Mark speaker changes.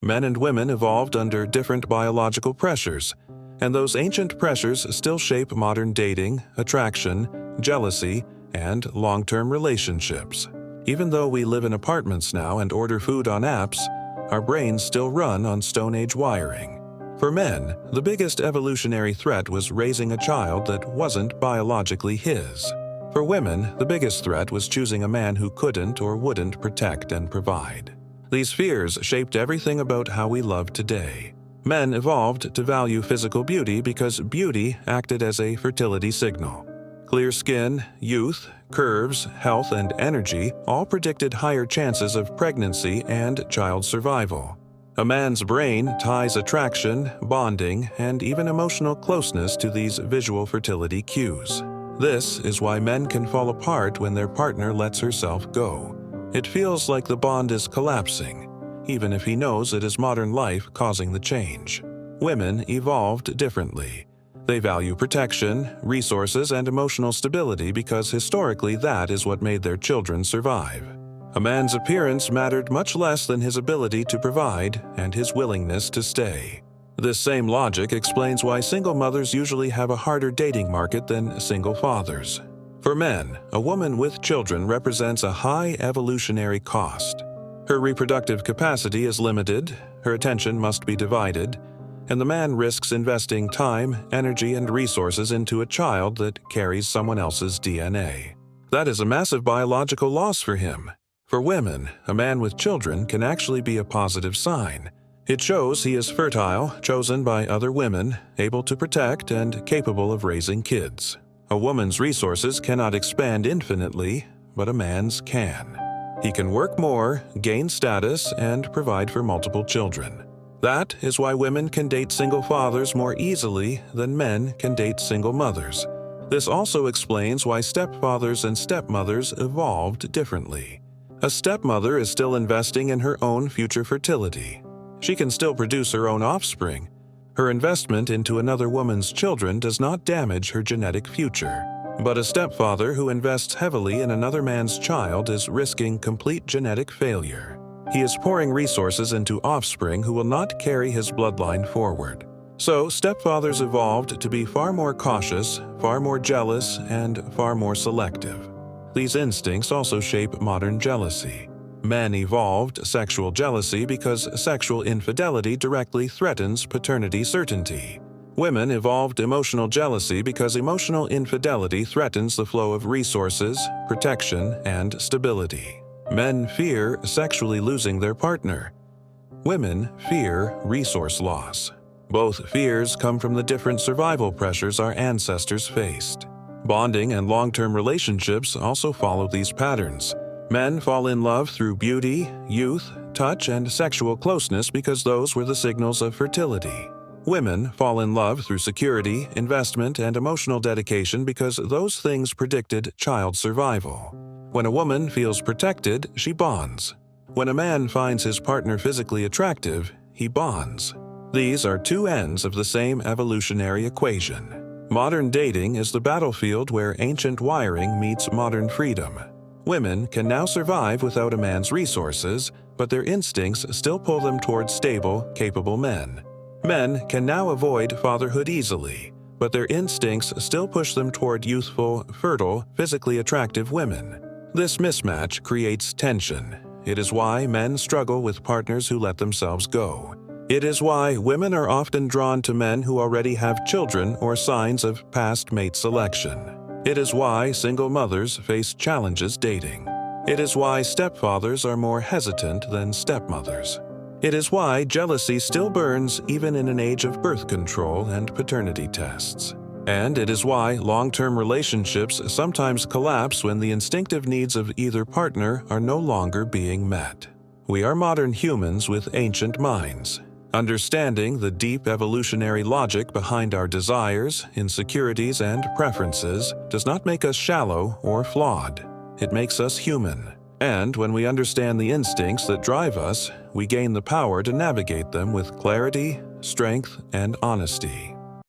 Speaker 1: Men and women evolved under different biological pressures, and those ancient pressures still shape modern dating, attraction, jealousy, and long-term relationships. Even though we live in apartments now and order food on apps, our brains still run on Stone Age wiring. For men, the biggest evolutionary threat was raising a child that wasn't biologically his. For women, the biggest threat was choosing a man who couldn't or wouldn't protect and provide. These fears shaped everything about how we love today. Men evolved to value physical beauty because beauty acted as a fertility signal. Clear skin, youth, curves, health, and energy all predicted higher chances of pregnancy and child survival. A man's brain ties attraction, bonding, and even emotional closeness to these visual fertility cues. This is why men can fall apart when their partner lets herself go. It feels like the bond is collapsing, even if he knows it is modern life causing the change. Women evolved differently. They value protection, resources, and emotional stability because historically that is what made their children survive. A man's appearance mattered much less than his ability to provide and his willingness to stay. This same logic explains why single mothers usually have a harder dating market than single fathers. For men, a woman with children represents a high evolutionary cost. Her reproductive capacity is limited, her attention must be divided, and the man risks investing time, energy, and resources into a child that carries someone else's DNA. That is a massive biological loss for him. For women, a man with children can actually be a positive sign. It shows he is fertile, chosen by other women, able to protect, and capable of raising kids. A woman's resources cannot expand infinitely, but a man's can. He can work more, gain status, and provide for multiple children. That is why women can date single fathers more easily than men can date single mothers. This also explains why stepfathers and stepmothers evolved differently. A stepmother is still investing in her own future fertility. She can still produce her own offspring. Her investment into another woman's children does not damage her genetic future. But a stepfather who invests heavily in another man's child is risking complete genetic failure. He is pouring resources into offspring who will not carry his bloodline forward. So, stepfathers evolved to be far more cautious, far more jealous, and far more selective. These instincts also shape modern jealousy. Men evolved sexual jealousy because sexual infidelity directly threatens paternity certainty. Women evolved emotional jealousy because emotional infidelity threatens the flow of resources, protection, and stability. Men fear sexually losing their partner. Women fear resource loss. Both fears come from the different survival pressures our ancestors faced. Bonding and long-term relationships also follow these patterns. Men fall in love through beauty, youth, touch, and sexual closeness because those were the signals of fertility. Women fall in love through security, investment, and emotional dedication because those things predicted child survival. When a woman feels protected, she bonds. When a man finds his partner physically attractive, he bonds. These are two ends of the same evolutionary equation. Modern dating is the battlefield where ancient wiring meets modern freedom. Women can now survive without a man's resources, but their instincts still pull them towards stable, capable men. Men can now avoid fatherhood easily, but their instincts still push them toward youthful, fertile, physically attractive women. This mismatch creates tension. It is why men struggle with partners who let themselves go. It is why women are often drawn to men who already have children or signs of past mate selection. It is why single mothers face challenges dating. It is why stepfathers are more hesitant than stepmothers. It is why jealousy still burns even in an age of birth control and paternity tests. And it is why long-term relationships sometimes collapse when the instinctive needs of either partner are no longer being met. We are modern humans with ancient minds. Understanding the deep evolutionary logic behind our desires, insecurities, and preferences does not make us shallow or flawed. It makes us human. And when we understand the instincts that drive us, we gain the power to navigate them with clarity, strength, and honesty.